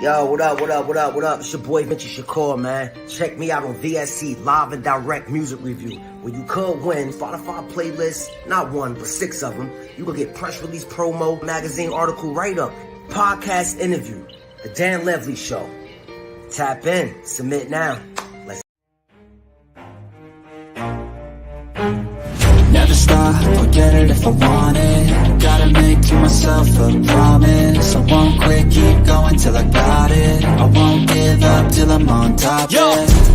Yo, what up? It's your boy Vinci Shakur, man. Check me out on VSC, Live and Direct Music Review, where you could win Spotify playlists, not one, but 6 of them. You could get press release promo, magazine article write-up, podcast interview, The Dan Levely Show. Tap in, submit now. Never stop, I'll get it if I want it. Gotta make to myself a promise. I won't quit, keep going till I got it. I won't give up till I'm on top. Yo,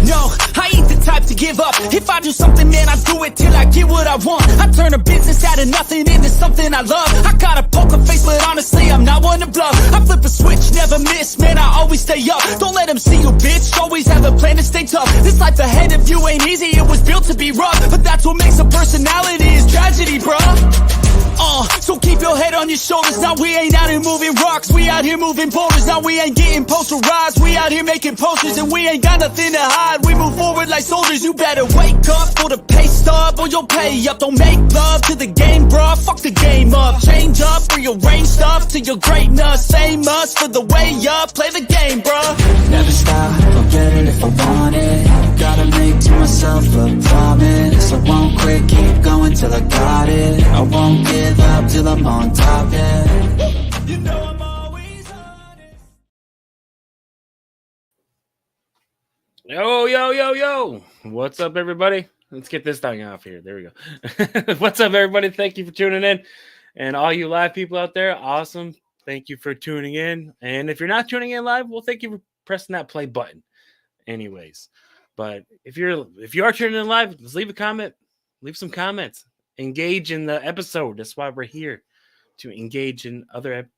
no, I ain't the type to give up. If I do something, man, I do it till I get what I want. I turn a business out of nothing into something I love. I got a poker face, but honestly, I'm not one to bluff. I flip a switch, never miss, man, I always stay up. Don't let them see you, bitch, always have a plan to stay tough. This life ahead of you ain't easy, it was built to be rough. But that's what makes a personality, is tragedy, bruh. So keep your head on your shoulders. Now we ain't out here moving rocks, we out here moving boulders. Now we ain't getting posterized, we out here making posters. And we ain't got nothing to hide, we move forward like soldiers. You better wake up for the pay stub, or you'll pay up. Don't make love to the game, bruh, fuck the game up. Change up, rearrange stuff to your greatness. Same us for the way up, play the game, bruh. Never stop, I'll get it if I want it. Gotta make to myself a promise. I won't quit, keep going till I got it. I won't give up till I'm on top, yeah. You know I'm always honest. Yo. What's up, everybody? Let's get this thing off here. There we go. What's up, everybody? Thank you for tuning in. And all you live people out there, awesome. Thank you for tuning in. And if you're not tuning in live, well, thank you for pressing that play button. Anyways, but if you are tuning in live, just leave a comment. Leave some comments. Engage in the episode. That's why we're here, to engage in other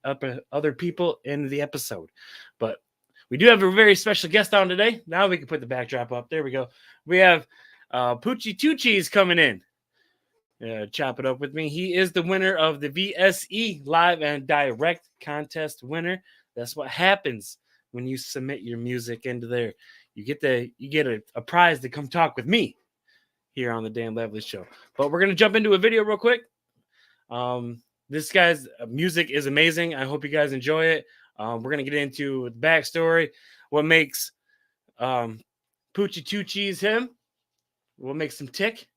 people in the episode. But we do have a very special guest on today. Now we can put the backdrop up. There we go. We have Poochie coming in. Chop it up with me. He is the winner of the VSE Live and Direct contest winner. That's what happens when you submit your music into there. You get a prize to come talk with me here on the Dan Levely Show. But we're gonna jump into a video real quick. This guy's music is amazing. I hope you guys enjoy it. We're gonna get into the backstory, what makes Poochie him, what makes him tick.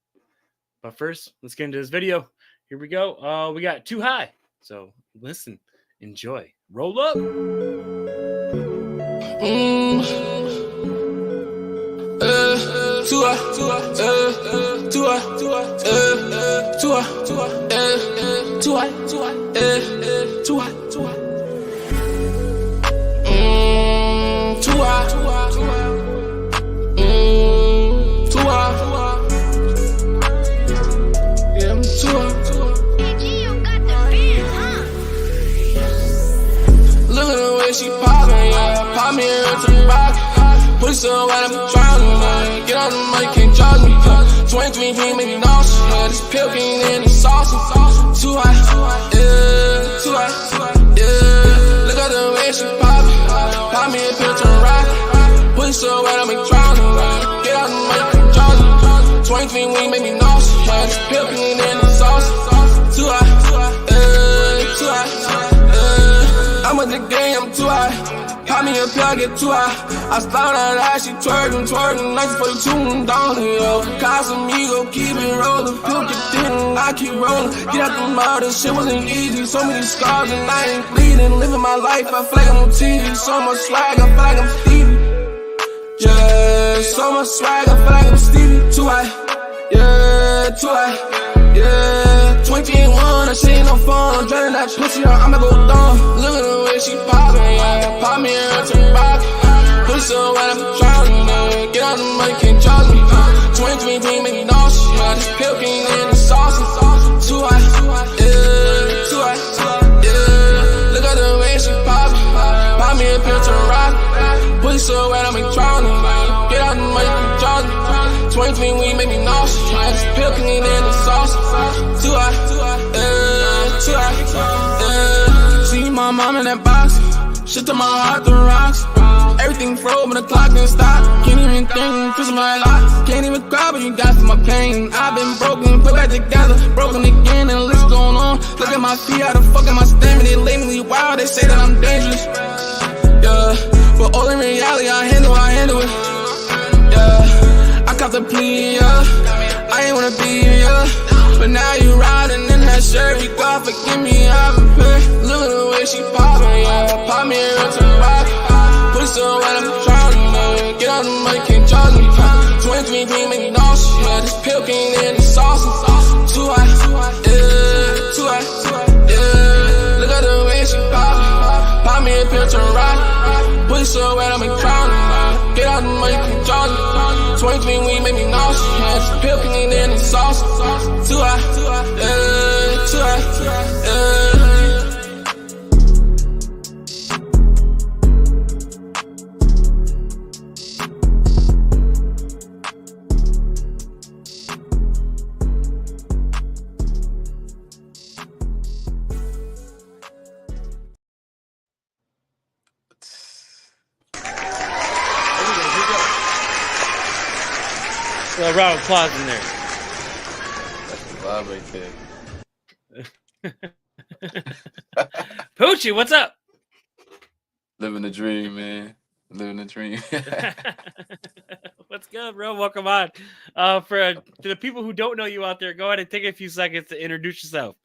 But first, let's get into this video. Here we go. We got Too High. So listen, enjoy. Roll up. She poppin', yeah, pop me into the rock. Put some wet, I'm drowning, man. Get on the money, can't judge me. 23 dream, make me nauseous. Yeah, this pill can't in the sauce. Too high, yeah, too high, yeah. Look at the way she poppin'. Pop me a pill to the rock. Put some wet, I'm drowning, man. Get on the money, can't judge me. 23 weed, make me nauseous. Yeah, this pill can't in the sauce. Too high, yeah, too high. I'm with the game, I'm too high. Pop me a pill, I get too high. I start out high, she twerking, 1942, down yo. Casamigo, keep it rolling. Pill get thin, I keep rolling. Get out the mouth, this shit wasn't easy. So many scars and I ain't bleeding. Living my life, I feel like I'm on TV. So much swag, I feel like I'm Stevie. Yeah, so much swag, I feel like I'm Stevie. Too high, yeah, too high. Yeah, 21, I shit ain't no fun. Drowning that pussy, I'ma go down. Look at the way she poppin', yeah. Pop me in her rock. Put some wet, I'm drowning, man. Get out the money, can't judge me. 23 dream, make me nauseous. Yeah, this pill can't in the sauce. Too high, yeah, too high, yeah. Look at the way she poppin'. Pop me a pill to rock. Put some wet, I'm drowning, man. Get out the money, can't judge me. 23 weed, make me nauseous. Yeah, this pill can't in the sauce. Too high, yeah, too high, yeah. See my mom in that box. Shit to my heart, the rocks. Everything froze, but the clock didn't stop. Can't even think, twist my lock. Can't even cry, but you got for my pain. I've been broken, put back together. Broken again, and the list going on. Look at my feet, how the fuck am I standing? They lately wild, they say that I'm dangerous. Yeah. But all in reality, I handle it. Yeah, I caught the plea, yeah. I ain't wanna be, yeah. But now you riding in that shirt, you God forgive me, I've been. Look at the way she poppin', yeah. Pop me a real to rock. Put it so wet, I'm drowning, man. Get out the mud, can't judge me. 23 green, make me nauseous, yeah. This pill came in the sauce. Too hot, yeah. Too hot, yeah. Look at the way she poppin'. Pop me a pill to rock. Put it so wet, I'm drowning, man. Get out the mud, can't judge me. 23 weed make me nauseous, yeah. This pill came in the sauce. Too hot, yeah. Too hot, yeah. A round of applause in there. That's the vibe right there. Poochie, what's up? Living the dream, man. Living the dream. What's good, bro? Welcome on. To the people who don't know you out there, go ahead and take a few seconds to introduce yourself.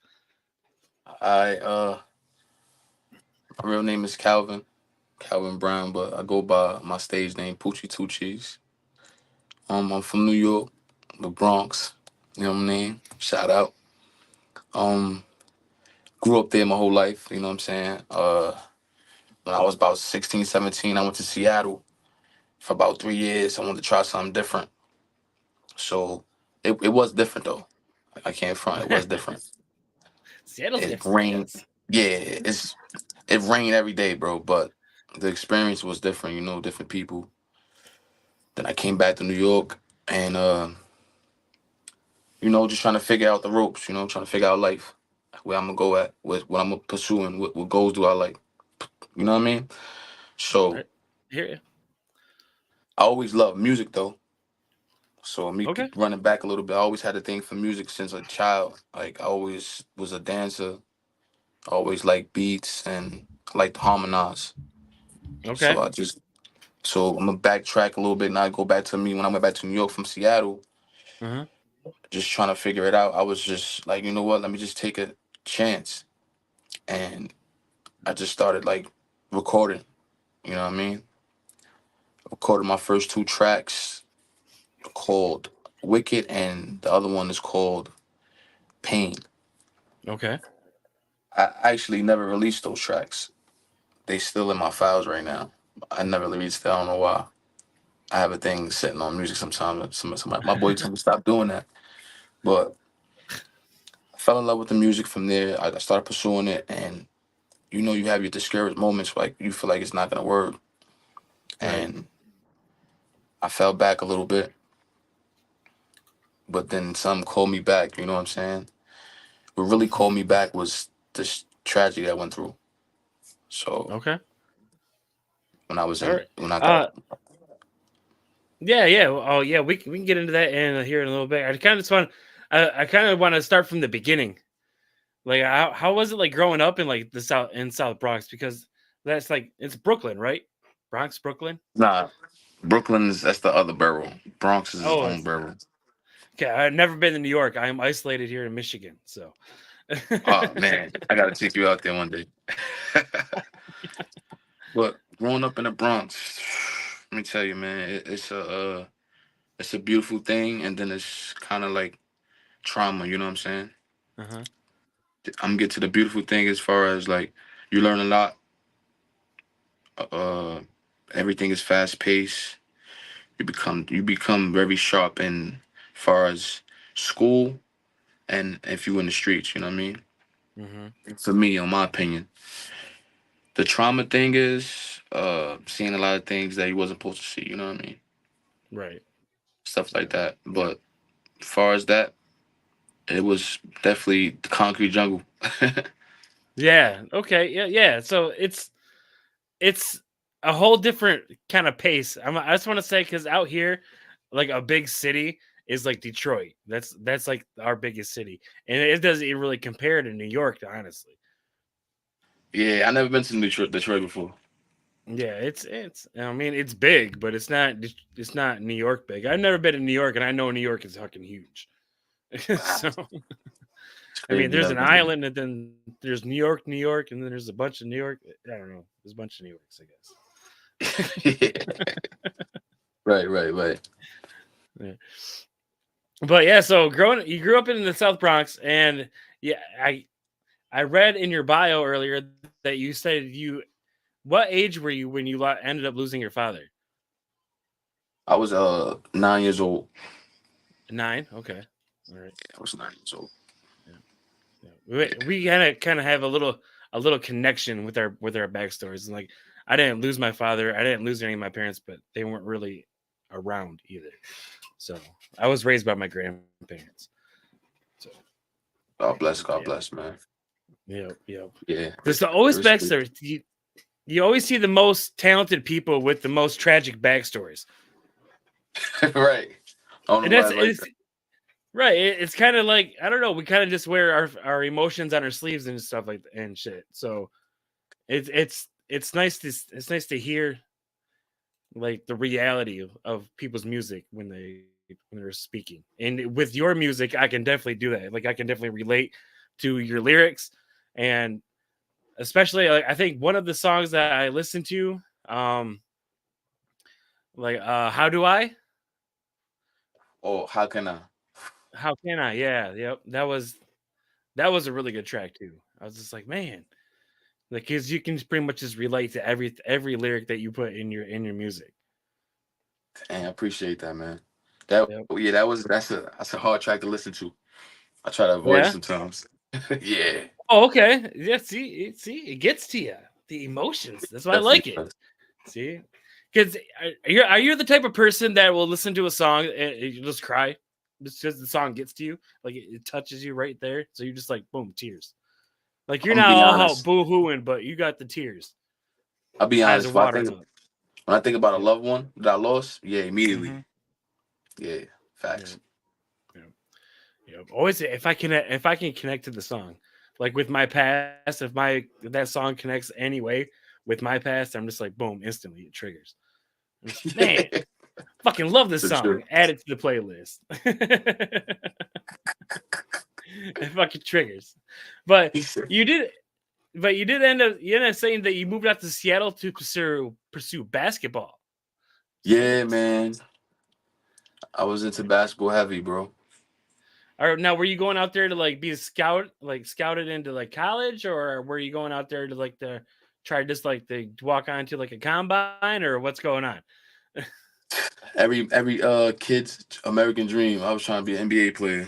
My real name is Calvin Brown, but I go by my stage name, Poochie Two Cheese. I'm from New York, the Bronx. You know what I mean? Shout out. Grew up there my whole life, you know what I'm saying? When I was about 16, 17, I went to Seattle for about 3 years. I wanted to try something different. So it was different though. I can't front, it was different. Seattle's It different. rained. Yeah, it rained every day, bro. But the experience was different, you know, different people. Then I came back to New York and you know, just trying to figure out the ropes, you know, trying to figure out life, where I'm gonna go at, what I'm gonna pursue, and what goals do I like. You know what I mean? So Right. Hear you. I always loved music though. So me Okay. running back a little bit, I always had a thing for music since a child. Like I always was a dancer, always liked beats and I liked to harmonize. Okay. So I'm gonna backtrack a little bit now. Go back to me when I went back to New York from Seattle, Uh-huh. just trying to figure it out. I was just like, you know what? Let me just take a chance, and I just started like recording. You know what I mean? Recorded my first 2 tracks called "Wicked" and the other one is called "Pain." Okay. I actually never released those tracks. They still in my files right now. I never released it. I don't know why. I have a thing sitting on music sometimes. My boy told me to stop doing that. But I fell in love with the music from there. I started pursuing it, and you know, you have your discouraged moments, like you feel like it's not gonna work. Right. And I fell back a little bit, but then some called me back. You know what I'm saying? What really called me back was this tragedy I went through. So Okay. All right. when I got Yeah. Oh, yeah. We can get into that here in a little bit. I kind of just want. I kind of want to start from the beginning. Like, how was it like growing up in like the South Bronx? Because that's like it's Brooklyn, right? Bronx, Brooklyn. nah, that's the other borough. Bronx is its Oh, own borough. okay. I've never been to New York. I'm isolated here in Michigan, so. Oh man, I gotta take you out there one day. But growing up in the Bronx, let me tell you, man, it's a beautiful thing, and then it's kind of like trauma. You know what I'm saying? Uh-huh. I'm gonna get to the beautiful thing as far as like you learn a lot. Uh, Everything is fast paced. You become very sharp in far as school and if you in the streets. You know what I mean? Mm-hmm. For me, in my opinion, the trauma thing is seeing a lot of things that you wasn't supposed to see. You know what I mean? Right. Stuff like that. But as far as that, it was definitely the concrete jungle. Yeah. Okay. Yeah. Yeah. So it's a whole different kind of pace. I just want to say because out here, like a big city is like Detroit. That's like our biggest city, and it doesn't even really compare to New York, honestly. Yeah, I never been to Detroit before. Yeah, it's. I mean, it's big, but it's not New York big. I've never been in New York, and I know New York is fucking huge. Wow, So it's I mean, crazy. there's Never an been to island, and then there's New York, and then there's a bunch of New York. I don't know. There's a bunch of New Yorks, I guess. yeah. Right, right, right. Yeah. But yeah, so you grew up in the South Bronx, and yeah, I read in your bio earlier that you said what age were you when you ended up losing your father? I was 9 years old. 9. Okay, all right. I was 9 years old. Yeah. We kind of have a little connection with our backstories. And like, I didn't lose my father. I didn't lose any of my parents, but they weren't really around either. So I was raised by my grandparents. So God yeah, bless, man. yeah. Yeah, There's always respect. backstories. You always see the most talented people with the most tragic backstories, Right. I don't and know why I like it's right. It's kind of like, I don't know. We kind of just wear our emotions on our sleeves and stuff like and shit. So it's nice to hear like the reality of people's music when they're speaking. And with your music, I can definitely do that. Like, I can definitely relate to your lyrics, and especially like, I think one of the songs that I listen to, like how do I Oh, how can I? how can I, yeah, yep, that was a really good track too. I was just like, man, like, because you can pretty much just relate to every lyric that you put in your music. And I appreciate that, man. That Yep. yeah, that's a hard track to listen to. I try to avoid it Yeah. sometimes. Yeah, Oh, okay. Yeah. See, it gets to you. The emotions. That's why I definitely like it. does. See, because are you the type of person that will listen to a song and you just cry just because the song gets to you, like it touches you right there, so you're just like, boom, tears. Like, you're I'm gonna not be all honest. boo hooing, but you got the tears, I'll be eyes honest. are watering up. When I think about a Yep. loved one that I lost, yeah, immediately. Mm-hmm. Yeah, Yep. facts. Yep. Yep. Always, if I can connect to the song, like with my past, if that song connects anyway with my past, I'm just like, boom, instantly it triggers. I'm just, man, fucking love this For sure. song. Add it to the playlist. It fucking triggers. But you did you ended up saying that you moved out to Seattle to pursue basketball. Yeah, Serious. man. I was into basketball heavy, bro. Or now, were you going out there to like be a scout, like scouted into like college, or were you going out there to like to try just like to walk onto like a combine, or what's going on? Every kid's American dream. I was trying to be an NBA player.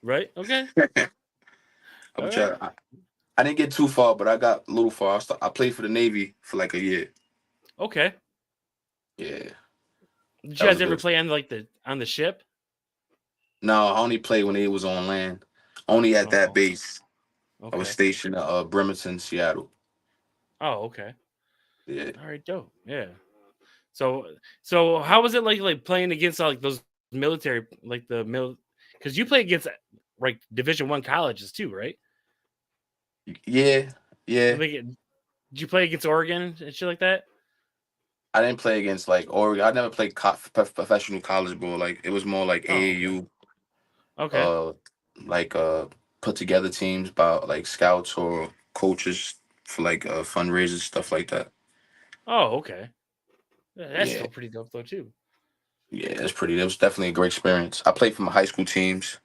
Right? Okay. I All would right. try. I didn't get too far, but I got a little far. I played for the Navy for like a year. Okay. Yeah, Did that you was guys ever good. play on the ship? No, I only played when it was on land. Only at that Oh, base. I was okay. stationed at Bremerton, Seattle. Oh, okay. Yeah. All right, dope. Yeah. So how was it like playing against like those military, like the because you play against like Division 1 colleges too, right? Yeah, yeah. Like, did you play against Oregon and shit like that? I didn't play against like Oregon. I never played professional college ball. Like it was more like Oh, okay. AAU, Okay. uh, like put together teams by like scouts or coaches for like fundraisers, stuff like that. Oh, okay. Yeah, that's Yeah, still pretty dope though too. yeah. It was definitely a great experience. I played for my high school teams.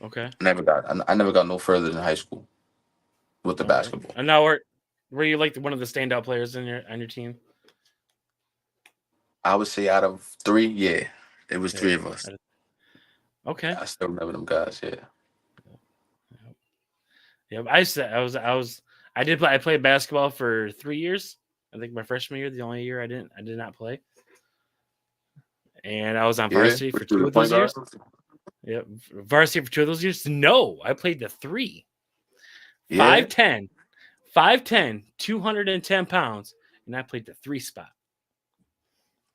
Okay. I never got no further than high school with the All right. basketball. And now, were you like one of the standout players on your team? I would say out of three, yeah, it was three Yeah. of us. Okay. I still remember them guys. Yeah, Yeah. I played basketball for 3 years. I think my freshman year, the only year I did not play, and I was on yeah. varsity for You were two the of point those guard. years. Yep, varsity for 2 of those years. No, I played the three. Yeah. 5'10", 5'10", 210 pounds, and I played the three spot.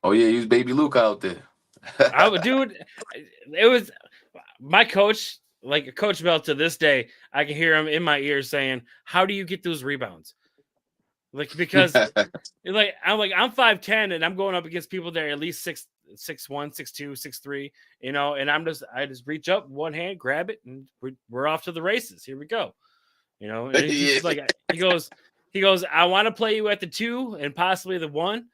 Oh yeah, you was baby Luke out there. I would, dude. It was my coach, like Coach Bell. To this day, I can hear him in my ear saying, "How do you get those rebounds?" like because I'm 5'10" and I'm going up against people that are at least 6'1", 6'2", 6'3", and I just reach up, one hand, grab it, and we're off to the races. Here we go. And he's just like, he goes, I want to play you at the 2 and possibly the 1.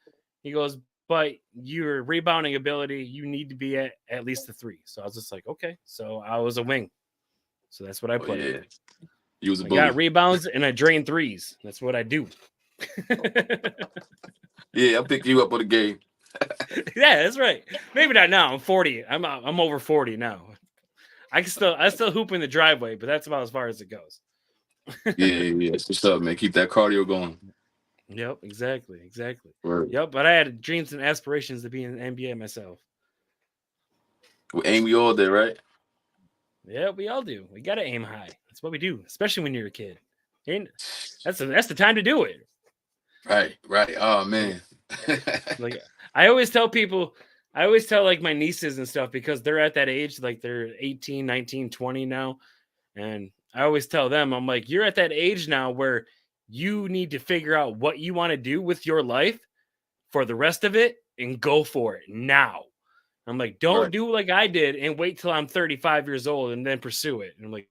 He goes, but your rebounding ability, you need to be at least the 3. So I was just like, okay. So I was a wing. So that's what I played. Yeah. You was a I bully. got rebounds and I drain threes. That's what I do. Yeah, I'll pick you up with a game. Yeah, that's right. Maybe not now. I'm 40. I'm over 40 now. I still hoop in the driveway, but that's about as far as it goes. Yeah. What's up, man? Keep that cardio going. Yep, exactly. Word. Yep, but I had dreams and aspirations to be in the NBA myself. We aim we all did, right? Yeah, we all do. We gotta aim high. That's what we do, especially when you're a kid. And that's the time to do it. Right. Oh man. Like I always tell like my nieces and stuff, because they're at that age, like they're 18, 19, 20 now. And I always tell them, I'm like, you're at that age now where you need to figure out what you want to do with your life for the rest of it and go for it now. I'm like, don't do like I did and wait till I'm 35 years old and then pursue it. And I'm like,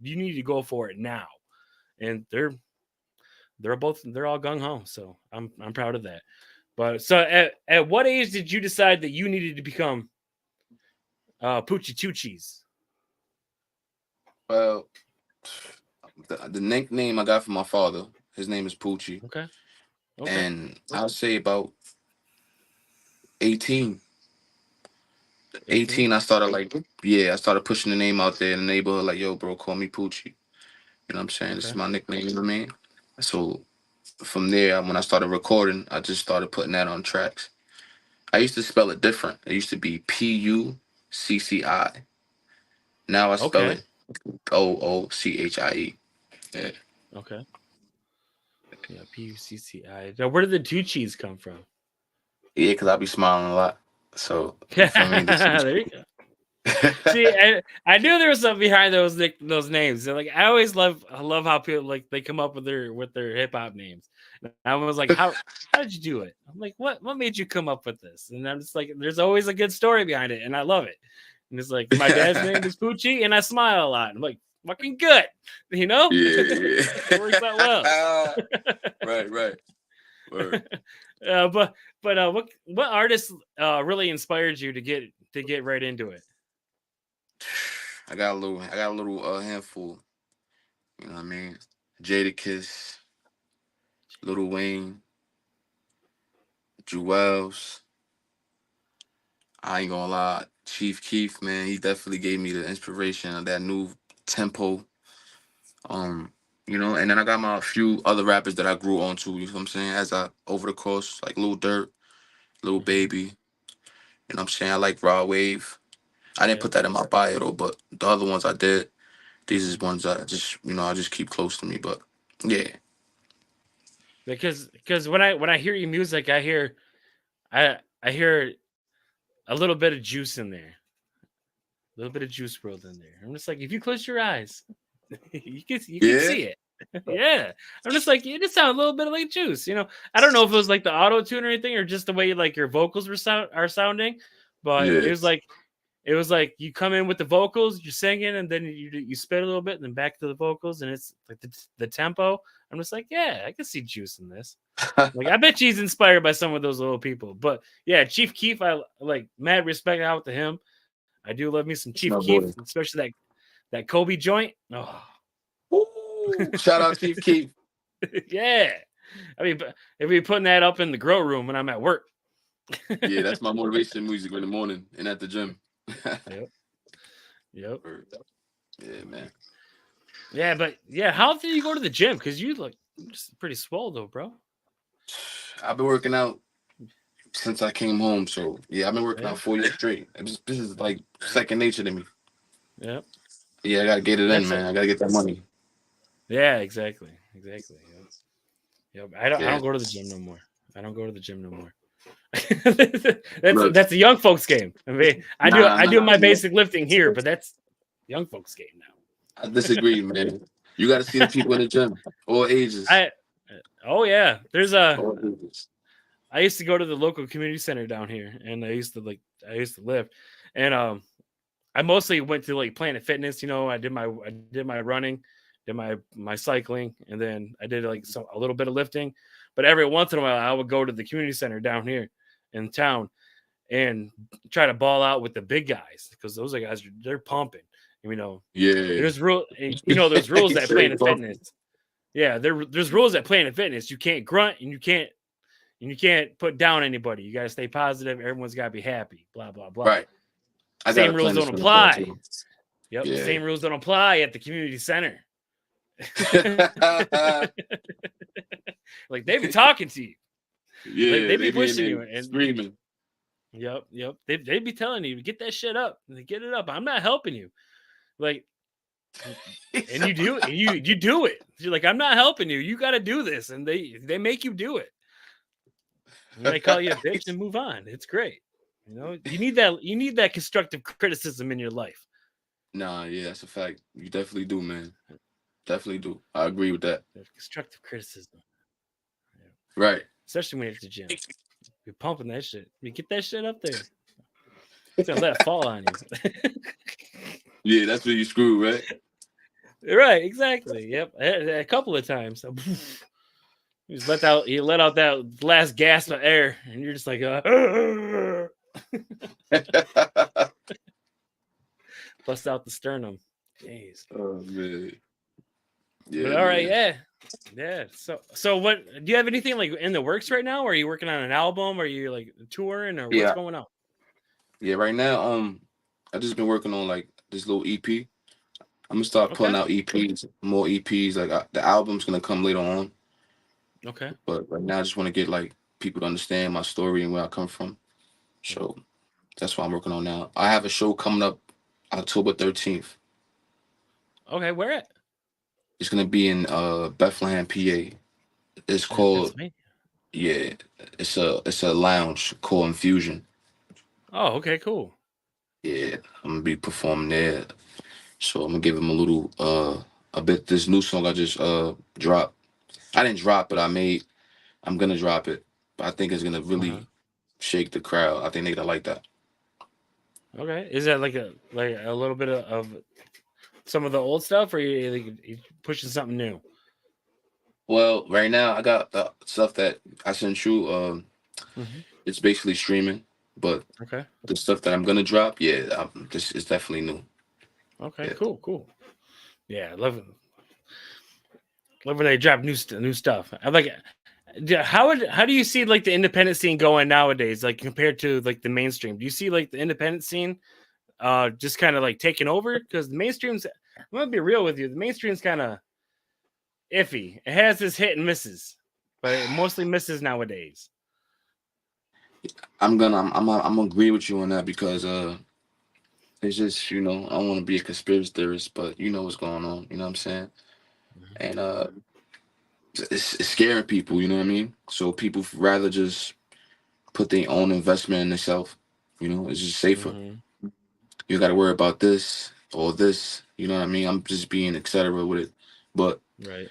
you need to go for it now. And they're all gung ho. So I'm proud of that. But so at what age did you decide that you needed to become Poochie Choochies? Well, the nickname I got from my father, his name is Poochie. Okay. And I'll say about 18. 18, I started pushing the name out there in the neighborhood, like, yo, bro, call me Poochie. You know what I'm saying? This is my nickname, you know what I mean? So from there, when I started recording, I just started putting that on tracks. I used to spell it different. It used to be Pucci. Now I spell it Oochie. Yeah. Okay. Yeah, Pucci. Now, where did the two cheese come from? Yeah, because I be smiling a lot. So, there you go. See, I knew there was something behind those names. So, like, I love how people like they come up with their hip hop names. And I was like, how did you do it? I'm like, what made you come up with this? And I'm just like, there's always a good story behind it, and I love it. And it's like, my dad's name is Poochie, and I smile a lot. I'm like, fucking good, you know? Yeah. It works out well. Right. Word. But what artists really inspired you to get right into it? I got a little handful. You know what I mean? Jadakiss, Lil Wayne, Jewels. I ain't gonna lie, Chief Keef, man, he definitely gave me the inspiration of that new tempo. You know, and then I got my few other rappers that I grew onto, you know what I'm saying, over the course, like Lil Durk, Lil Baby, you know what I'm saying? I like Raw Wave. I didn't put that in my bio though, but the other ones I did. These is ones I just keep close to me, but yeah. Because when I hear your music, I hear a little bit of juice in there, a little bit of Juice WRLD in there. I'm just like, if you close your eyes, you can see it. Yeah, I'm just like, you just sound a little bit like Juice. You know, I don't know if it was like the auto tune or anything, or just the way like your vocals are sounding, but it was like you come in with the vocals, you're singing, and then you spit a little bit, and then back to the vocals, and it's like the tempo. I'm just like, yeah, I can see Juice in this. Like, I bet she's inspired by some of those little people. But yeah, Chief Keef, I like, mad respect out to him. I do love me some Chief Keef, especially that Kobe joint. Oh, ooh, shout out Chief Keef. Yeah, I mean, if we putting that up in the grow room when I'm at work. Yeah, that's my motivation music in the morning and at the gym. Yep. Yeah, man. Yeah, but yeah, how often do you go to the gym? Because you're just pretty swole though, bro. I've been working out since I came home, so yeah, I've been working out 4 years straight. This is like second nature to me. Yep. Yeah, I gotta get it in, man. I gotta get that money. Yeah, exactly. Yep. I don't go to the gym no more. That's a young folks game. I mean, I do my basic lifting here, but that's young folks game now. I disagree, man. You got to see the people in the gym, all ages. Oh yeah, there's a. All ages. I used to go to the local community center down here, and I used to live, and I mostly went to like Planet Fitness. You know, I did my running, did my cycling, and then I did like a little bit of lifting. But every once in a while, I would go to the community center down here in town and try to ball out with the big guys because those are guys they're pumping. You know, Yeah. there's there's rules at Straight Planet up. Fitness. Yeah, there's rules at Planet Fitness. You can't grunt and you can't put down anybody. You got to stay positive. Everyone's got to be happy. Blah blah blah. Right. I got a Same rules plan don't this apply. too. Yep, Yeah. same rules don't apply at the community center. Like they be talking to you. Yeah, They be in pushing there you and screaming. yep. They be telling you get that shit up. Get it up. I'm not helping you. Like and you do and you do it. You're like I'm not helping you. You got to do this, and they make you do it. And they call you a bitch and move on. It's great. You know, you need that constructive criticism in your life. Nah, yeah, that's a fact. You definitely do, man. Definitely do. I agree with that. Constructive criticism. Right. Especially when you're at the gym. You're pumping that shit. You get that shit up there. It's gonna let it fall on you. Yeah, that's where you screw, right? Right, exactly. Yep. A couple of times. You just let out that last gasp of air, and you're just like, bust out the sternum. Jeez. Oh man. Yeah. But all right, man. yeah. So what do you have anything like in the works right now? Or are you working on an album? Or are you like touring or what's Yeah. going on? Yeah, right now, I just been working on like this little EP. I'm gonna start putting out EPs, more EPs. Like the album's gonna come later on, Okay. but right now I just want to get like people to understand my story and where I come from. So that's what I'm working on now. I have a show coming up October 13th. Okay, where at? It's gonna be in Bethlehem, PA. It's called Pennsylvania. yeah. It's a lounge called Infusion. Oh, okay, cool. Yeah, I'm gonna be performing there. So I'm gonna give him a little a bit this new song I just dropped. I didn't drop it, I'm gonna drop it. But I think it's gonna really shake the crowd. I think they're gonna like that. Okay. Is that like a little bit of some of the old stuff, or you pushing something new? Well, right now I got the stuff that I sent you. It's basically streaming, but Okay. the stuff that I'm gonna drop, yeah, this is definitely new. Okay. Yeah. Cool. Yeah, I love it. Love when they drop new stuff. I like it. How do you see like the independent scene going nowadays, like compared to like the mainstream? Do you see like the independent scene just kind of like taking over? Because the mainstream's, I'm gonna be real with you, the mainstream's kind of iffy. It has its hit and misses, but it mostly misses nowadays. I'm gonna agree with you on that because it's just I don't want to be a conspiracy theorist, but you know what's going on. You know what I'm saying? And it's scaring people. You know what I mean? So people rather just put their own investment in themselves. It's just safer. You got to worry about this or this. You know what I mean? I'm just being etc. with it, but Right.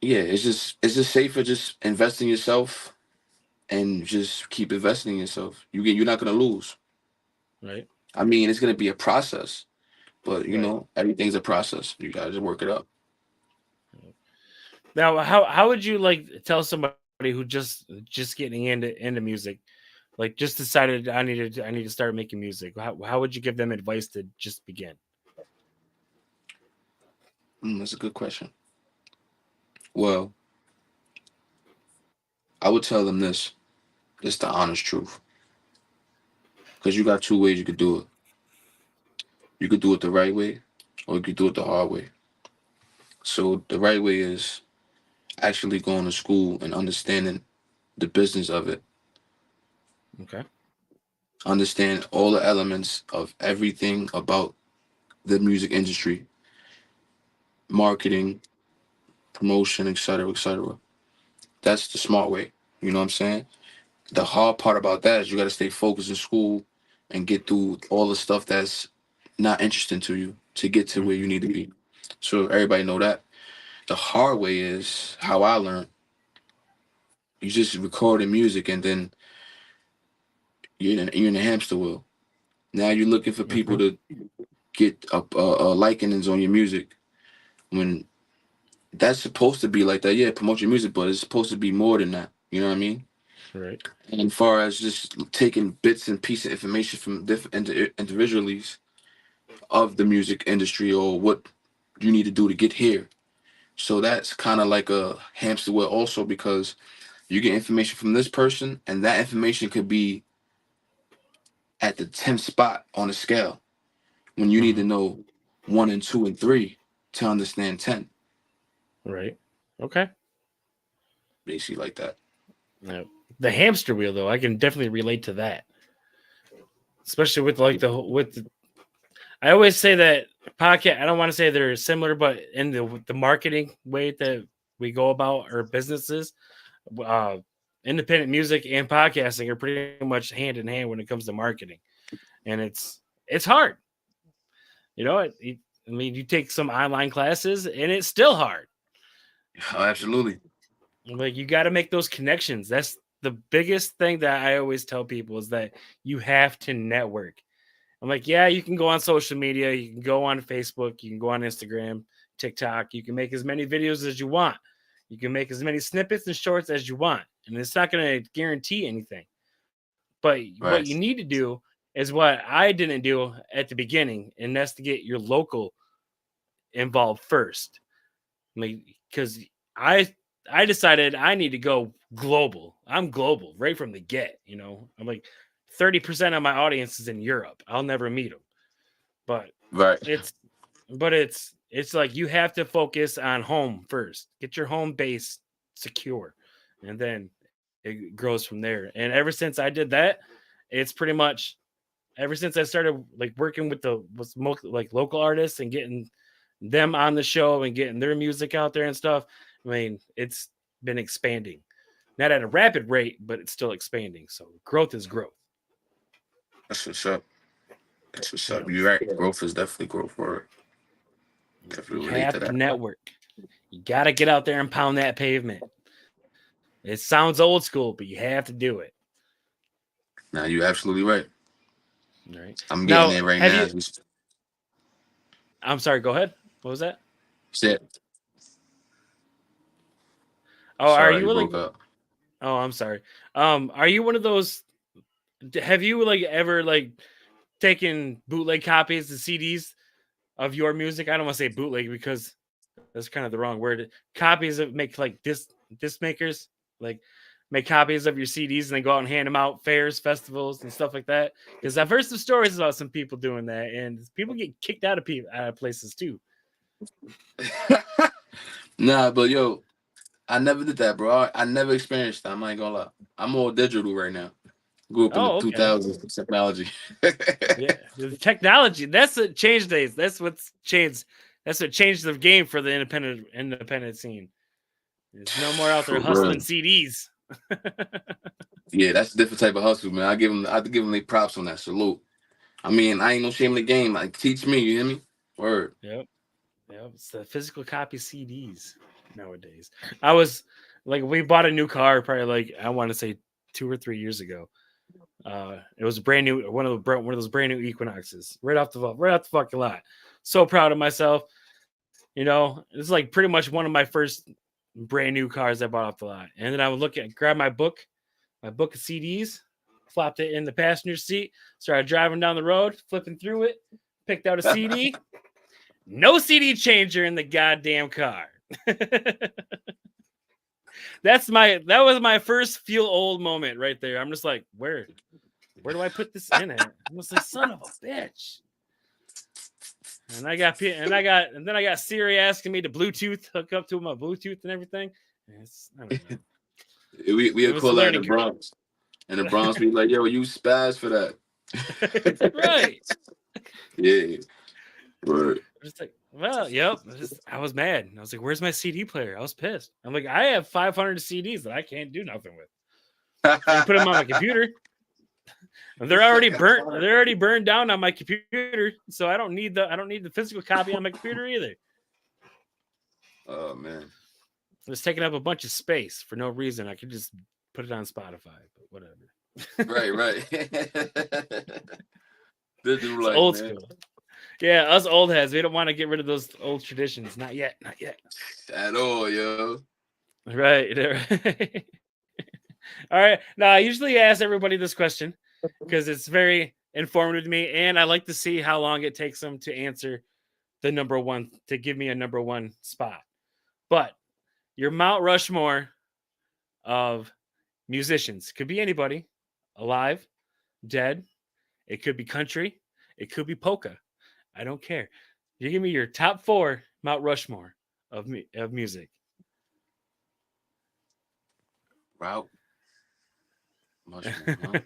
yeah, it's just safer. Just invest in yourself and just keep investing in yourself. You're not gonna lose. Right. I mean, it's gonna be a process, but Right. everything's a process. You gotta just work it up. Now, how would you like tell somebody who just getting into music, like just decided I need to start making music? How would you give them advice to just begin? That's a good question. Well, I would tell them this. This the honest truth. Because you got two ways you could do it. You could do it the right way, or you could do it the hard way. So the right way is actually going to school and understanding the business of it. Okay. Understand all the elements of everything about the music industry, marketing, promotion, etc., etc. That's the smart way. You know what I'm saying? The hard part about that is you got to stay focused in school and get through all the stuff that's not interesting to you to get to where you need to be. So everybody know that. The hard way is how I learned. You just recording music, and then you're in a hamster wheel. Now you're looking for people Mhm. to get likenings on your music when that's supposed to be like that. Yeah, promote your music, but it's supposed to be more than that. You know what I mean? Right. And as far as just taking bits and pieces of information from different individuals of the music industry or what you need to do to get here. So that's kind of like a hamster wheel also, because you get information from this person and that information could be at the 10th spot on the scale when you need to Mhm. know 1 and 2 and 3 to understand 10. Right. Okay. Basically like that. Yeah. The hamster wheel, though, I can definitely relate to that, especially with like the. I always say that podcast. I don't want to say they're similar, but in the marketing way that we go about our businesses, uh, independent music and podcasting are pretty much hand in hand when it comes to marketing, and it's hard. You know, I mean, you take some online classes, and it's still hard. Oh, absolutely. Like you got to make those connections. That's the biggest thing that I always tell people is that you have to network. I'm like, yeah, you can go on social media, you can go on Facebook, you can go on Instagram, TikTok, you can make as many videos as you want. You can make as many snippets and shorts as you want. And it's not going to guarantee anything. But what Right. you need to do is what I didn't do at the beginning, and that's to get your local involved first. I mean, because I I decided I need to go global. I'm global right from the get. I'm like 30% of my audience is in Europe. I'll never meet them, but Right. it's it's like you have to focus on home first. Get your home base secure, and then it grows from there. And ever since I did that, it's pretty much ever since I started like working with like local artists and getting them on the show and getting their music out there and stuff. I mean, it's been expanding, not at a rapid rate, but it's still expanding. So growth is growth. That's what's up. That's what's up. Yep. You're right. Growth is definitely growth word. You Definitely relate to have to that. network. You got to get out there and pound that pavement. It sounds old school, but you have to do it. Now you're absolutely right. All right. I'm getting Now, there right have now you? as we I'm sorry. Go ahead. What was that? said. Oh, are Sorry, you you like? broke up. Oh, I'm sorry. Are you one of those? Have you like ever like taken bootleg copies of CDs of your music? I don't want to say bootleg because that's kind of the wrong word. Copies of make like disc makers, like make copies of your CDs and then go out and hand them out fairs, festivals, and stuff like that. Because I've heard some stories about some people doing that, and people get kicked out of places too. Nah, but yo, I never did that, bro. I never experienced that. I'm not gonna lie. I'm all digital right now. Grew up in the Oh, okay. 2000s with technology. Yeah, the technology. That's what changed days. That's what's changed. That's what changed the game for the independent scene. There's no more out there For hustling real. CDs. Yeah, that's a different type of hustle, man. I have to give them their props on that. Salute. I mean, I ain't no shame in the game. Like, teach me, you hear me? Word. Yep. Yep. It's the physical copy CDs nowadays. I was like, we bought a new car probably like I want to say 2 or 3 years ago. It was a brand new one of those brand new Equinoxes right off the fucking lot. So proud of myself. It's like pretty much one of my first brand new cars I bought off the lot. And then I would grab my book of CDs, flopped it in the passenger seat, started driving down the road, flipping through it, picked out a CD. No CD changer in the goddamn car. That was my first feel old moment right there. I'm just like, where do I put this in at? I'm just like, son of a bitch. And then I got Siri asking me to Bluetooth hook up to my Bluetooth and everything. I don't know. We It would was a call that in the learning curve. Bronx. And the Bronx be like, yo, you spaz for that. Right. Yeah. Word. Just like, well, yep. I was mad. I was like, where's my CD player? I was pissed. I'm like, I have 500 CDs that I can't do nothing with. I can put them on my computer. They're already burnt. They're already burned down on my computer, so I don't need the physical copy on my computer either. Oh man. It's taking up a bunch of space for no reason. I could just put it on Spotify, but whatever. Right. This dude It's like, old man, school. Yeah, us old heads, we don't want to get rid of those old traditions. Not yet. at all, yo. Right. All right. Now, I usually ask everybody this question because it's very informative to me, and I like to see how long it takes them to answer the number one, to give me a number one spot. But your Mount Rushmore of musicians could be anybody, alive, dead. It could be country. It could be polka. I don't care. You give me your top 4 Mount Rushmore of music. Route. Rushmore, huh?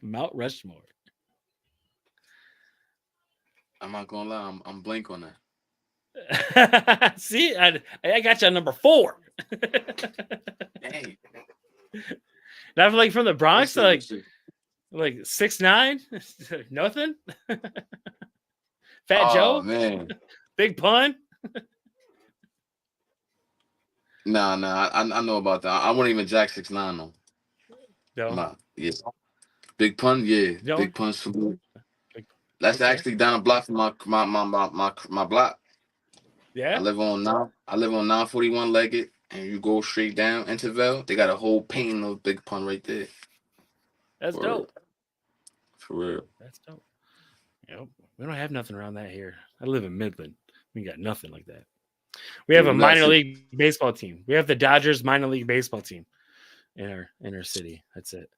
Mount Rushmore. I'm not gonna lie, I'm blank on that. See, I got you on number 4. Dang. Not like from the Bronx, Let's see. like 6'9", nothing. Fat Oh Joe, man. Big Pun. Nah, I know about that. I wouldn't even jack 6'9" though. No, Nah, yeah. Big Pun, yeah. No? Big Pun's for me. Big- That's okay. actually down a block from my block. Yeah. I live on 941 Leggett, and you go straight down Intervale. They got a whole painting of Big Pun right there. That's For dope. For real. That's dope. Yep. We don't have nothing around that here. I live in Midland. We got nothing like that. We have a minor league baseball team. We have the Dodgers minor league baseball team in our city. That's it.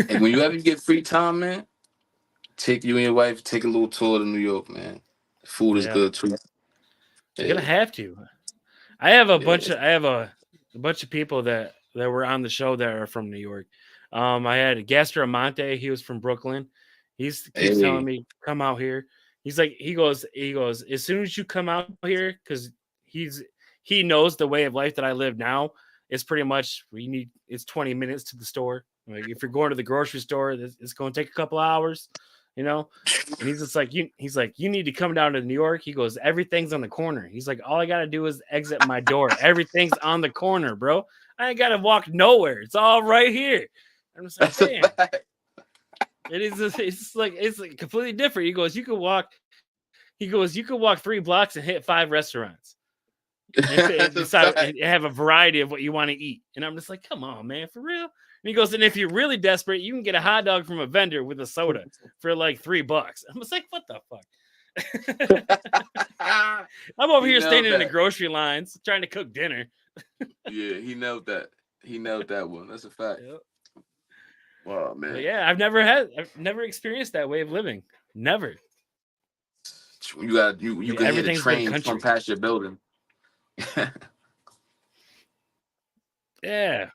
And when you ever get free time, man, take you and your wife, take a little tour to New York, man. Food is good too. You're gonna have to. I have a bunch of people that were on the show that are from New York. I had Gastromonte. He was from Brooklyn. He keeps telling me, come out here. He goes, as soon as you come out here, because he knows the way of life that I live now. It's pretty much it's 20 minutes to the store. Like if you're going to the grocery store, it's going to take a couple hours, And he's just like, you need to come down to New York. He goes, everything's on the corner. He's like, all I got to do is exit my door. Everything's on the corner, bro. I ain't got to walk nowhere. It's all right here. I'm just like, damn. It's like completely different. He goes, you could walk 3 blocks and hit 5 restaurants. And decide and have a variety of what you want to eat. And I'm just like, come on, man, for real. And he goes, and if you're really desperate, you can get a hot dog from a vendor with a soda for like $3. I'm just like, what the fuck? I'm over here standing in the grocery lines trying to cook dinner. Yeah, he nailed that. He nailed that one. That's a fact. Yep. Wow, man. But yeah, I've never experienced that way of living. Never. You can hear the train come past your building. Yeah.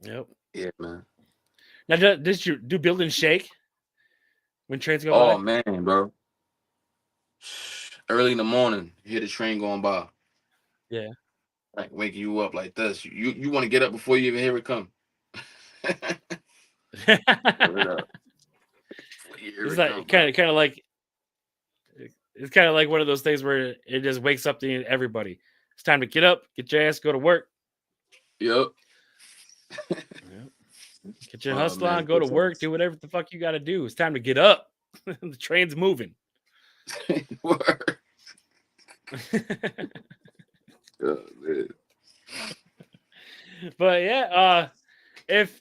Yep. Yeah, man. Now, did you do buildings shake when trains go by? Oh man, bro. Early in the morning, you hear the train going by. Yeah. Like waking you up like this. You want to get up before you even hear it come. It's like kind of like it's kind of like one of those things where it just wakes up everybody. It's time to get up, get your ass, go to work. Yep. Get your hustle on, go to work, do whatever the fuck you got to do. It's time to get up. The train's moving. Oh, man. But yeah, if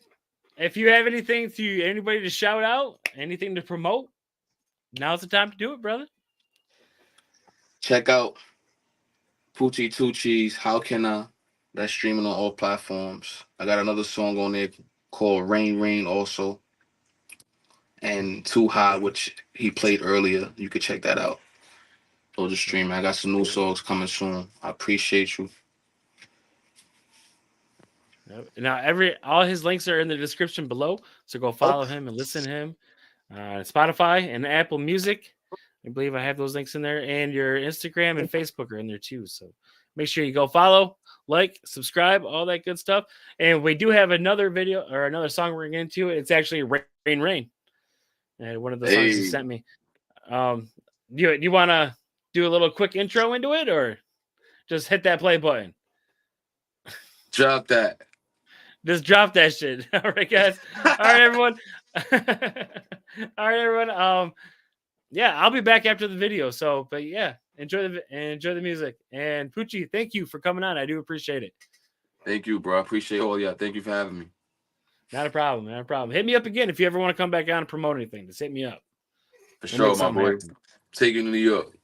you have anybody to shout out, anything to promote, now's the time to do it, brother. Check out Poochie Tucci's How Can I? That's streaming on all platforms. I got another song on there called Rain Rain also. And Too High, which he played earlier. You could check that out. Those are streaming. I got some new songs coming soon. I appreciate you. Now all his links are in the description below. So go follow him and listen to him. Spotify and Apple Music. I believe I have those links in there. And your Instagram and Facebook are in there too. So make sure you go follow, like, subscribe, all that good stuff. And we do have another video or another song we're going to. It's actually Rain Rain. And one of the songs you sent me. You want to do a little quick intro into it or just hit that play button? Drop that. Just drop that shit. All right, guys. All right, everyone. All right, everyone. Yeah, I'll be back after the video. So, but yeah, enjoy the music. And Poochie, thank you for coming on. I do appreciate it. Thank you, bro. I appreciate all y'all. Thank you for having me. Not a problem. Not a problem. Hit me up again if you ever want to come back on and promote anything. Just hit me up. For sure, my boy. Take you to New York.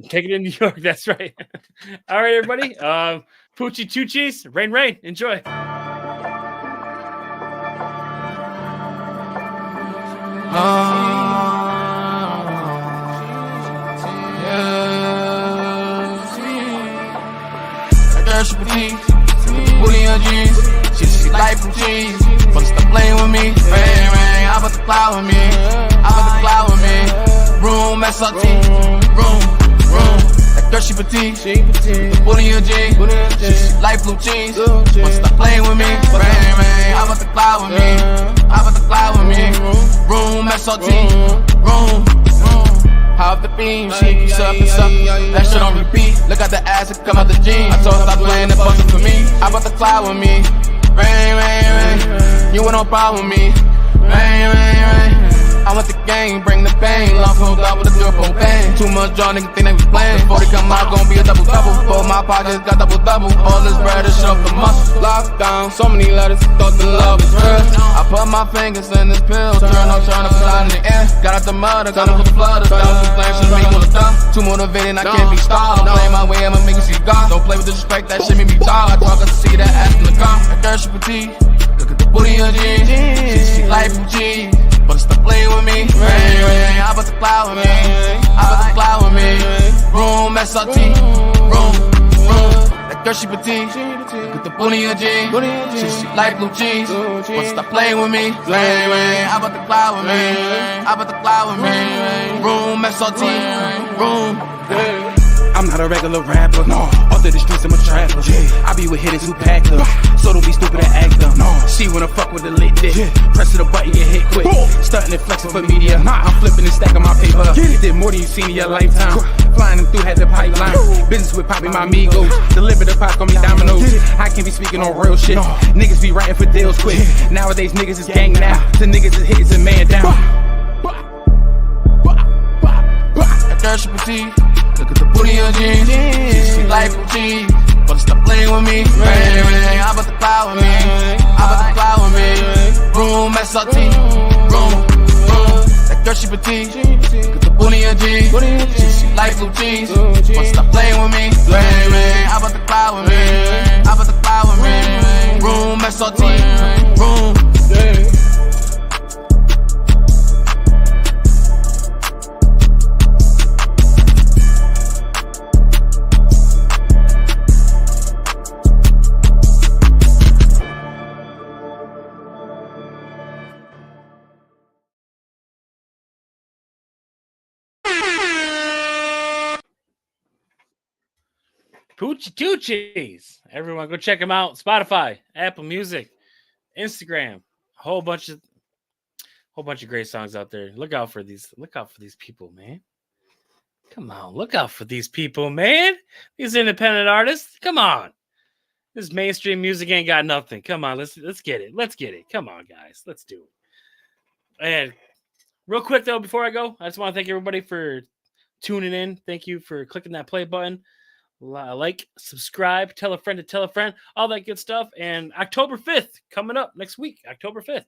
Take it in New York. That's right. All right, everybody. Poochie Choochies. Rain. Enjoy. She petite, booty on jeans. She like from cheese, but stop playing with me. Rain, how about the cloud with me? How about the cloud with me? Room, SRT, room. That girl, she petite, booty on jeans. She like blue cheese, but stop playing with me. Rain, how about the cloud with me? How about the cloud with me? Room, SRT, room. Hop the beam, she keeps up and suckin'. That shit on repeat. Look at the ass that come out the jeans. I told her stop playing and bustin' for me. How about the cloud with me? Rain. You want no problem with me? Rain. I want the game, bring the pain. Long phone up with a pure propane. Too much draw, nigga think they was playing. Before they come out, gon' be a double. For my pockets got double. All this bread is shit up the muscle. Lockdown, so many letters, thought the love was real. I put my fingers in this pill, turn up, fly in the air. Got out the mud, got up with the flood. Down with flames, should make me wanna thumb. Too motivated, I can't be stopped. Don't play my way, I'ma make you see God. Don't play with disrespect, that shit make me tall. I talk, I see that ass in the car. That girl, she petite. Look at the booty on jeans. She like from cheese. But stop playing with me. Rain, how about the cloud with me? How about the cloud with me? Room, SRT, room. That girl, she petite. Look at the booty on jeans. She like blue cheese. But stop playing with me. Rain, how about the cloud with me? How about the cloud with me? Room, SRT, room. I'm not a regular rapper, no. Off of the streets, I'm a trapper. Yeah. I be with hitters who pack up, so don't be stupid and act up. No. She wanna fuck with the lit dick. Press the button, get hit quick. Stunting and flexing for media. I'm flipping and stacking my paper. Did more than you seen in your lifetime. Flying them through, had the pipeline. Business with Poppy, my amigos. Deliver the pop, call me Dominoes. I can't be speaking on real shit. Niggas be writing for deals quick. Nowadays, niggas is gang now. To niggas is hits and man down. That girl, she petite. Look at the booty on jeans. She like from cheese. But stop playing with me. Rain, how about the cloud with me? How about the cloud with me? Room, SRT, room. That girl, she petite. Look at the booty on jeans. She like blue cheese. But stop playing with me. Rain, how about the cloud with me? How about the cloud with me? Room, SRT, room. Poochie Choochies. Everyone go check them out. Spotify, Apple Music, Instagram. Whole bunch of great songs out there. Look out for these people, man. Come on, look out for these people, man. These independent artists. Come on. This mainstream music ain't got nothing. Come on, let's get it. Let's get it. Come on, guys. Let's do it. And real quick though, before I go, I just want to thank everybody for tuning in. Thank you for clicking that play button. Like, subscribe, tell a friend to tell a friend, all that good stuff. And October 5th coming up next week, October 5th.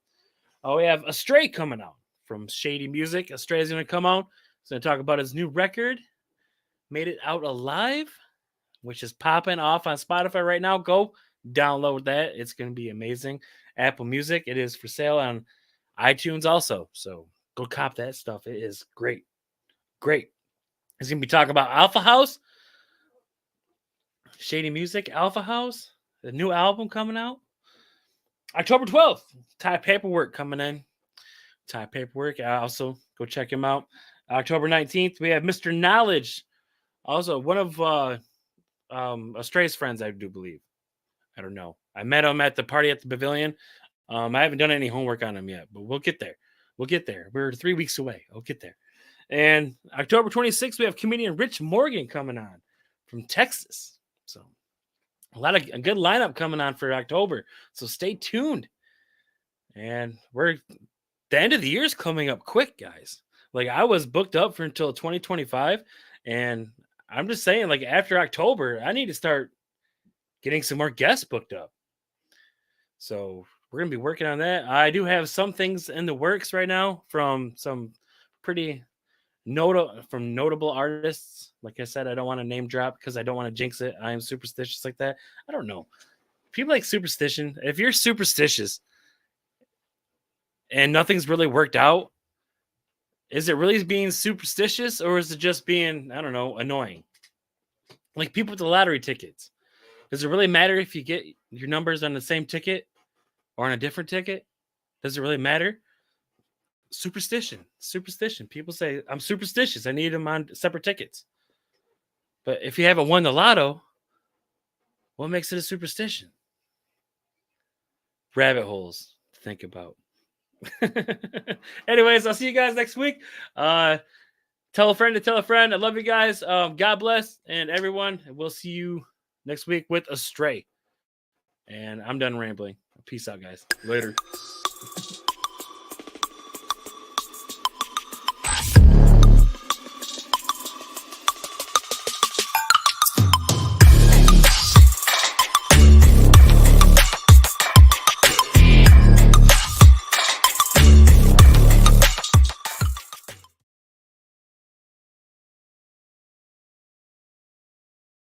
Oh, we have Astray coming out from Shady Music. Astray is going to come out. He's going to talk about his new record, Made It Out Alive, which is popping off on Spotify right now. Go download that. It's going to be amazing. Apple Music, it is for sale on iTunes also. So go cop that stuff. It is great. Great. He's going to be talking about Alpha House. Shady Music, Alpha House, the new album coming out. October 12th, Ty Paperwork coming in. Ty Paperwork, also go check him out. October 19th, we have Mr. Knowledge. Also, one of Astray's friends, I do believe. I don't know. I met him at the party at the Pavilion. I haven't done any homework on him yet, but we'll get there. We're 3 weeks away. I'll get there. And October 26th, we have comedian Rich Morgan coming on from Texas. So a good lineup coming on for October. So stay tuned. And the end of the year is coming up quick, guys. Like, I was booked up for until 2025, and I'm just saying, like, after October, I need to start getting some more guests booked up. So we're gonna be working on that. I do have some things in the works right now from some pretty notable artists. Like I said, I don't want to name drop because I don't want to jinx it. I am superstitious like that. I don't know. People like superstition. If you're superstitious and nothing's really worked out, is it really being superstitious, or is it just being, I don't know, annoying? Like people with the lottery tickets. Does it really matter if you get your numbers on the same ticket or on a different ticket? Does it really matter? Superstition. People say, I'm superstitious. I need them on separate tickets. But if you haven't won the lotto, what makes it a superstition? Rabbit holes to think about. Anyways, I'll see you guys next week. Tell a friend to tell a friend. I love you guys. God bless and everyone. We'll see you next week with Astray. And I'm done rambling. Peace out, guys. Later.